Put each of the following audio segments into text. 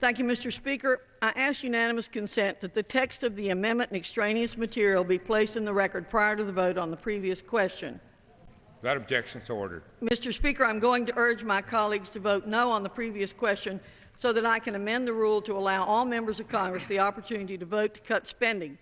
Thank you, Mr. Speaker. I ask unanimous consent that the text of the amendment and extraneous material be placed in the record prior to the vote on the previous question. Without objection, so ordered. Mr. Speaker, I'm going to urge my colleagues to vote no on the previous question so that I can amend the rule to allow all members of Congress the opportunity to vote to cut spending.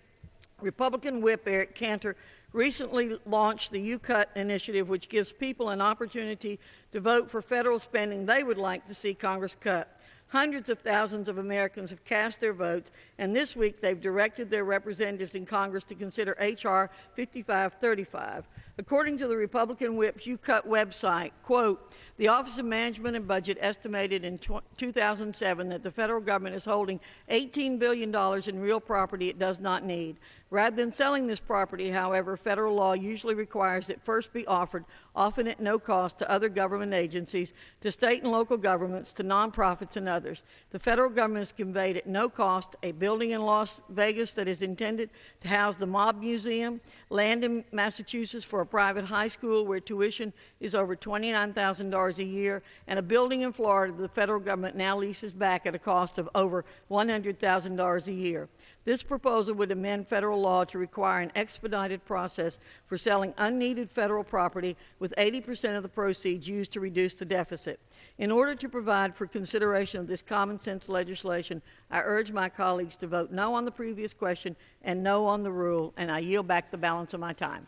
Republican Whip Cantor recently launched the YouCut initiative, which gives people an opportunity to vote for federal spending they would like to see Congress cut. Hundreds of thousands of Americans have cast their votes, and this week they've directed their representatives in Congress to consider H.R. 5535. According to the Republican Whip's YouCut website, quote, the Office of Management and Budget estimated in 2007 that the federal government is holding $18 billion in real property it does not need. Rather than selling this property, however, federal law usually requires it first be offered, often at no cost, to other government agencies, to state and local governments, to nonprofits and others. The federal government has conveyed at no cost a building in Las Vegas that is intended to house the Mob Museum, land in Massachusetts for a private high school where tuition is over $29,000 a year, and a building in Florida the federal government now leases back at a cost of over $100,000 a year. This proposal would amend federal law to require an expedited process for selling unneeded federal property, with 80% of the proceeds used to reduce the deficit. In order to provide for consideration of this common sense legislation, I urge my colleagues to vote no on the previous question and no on the rule, and I yield back the balance of my time.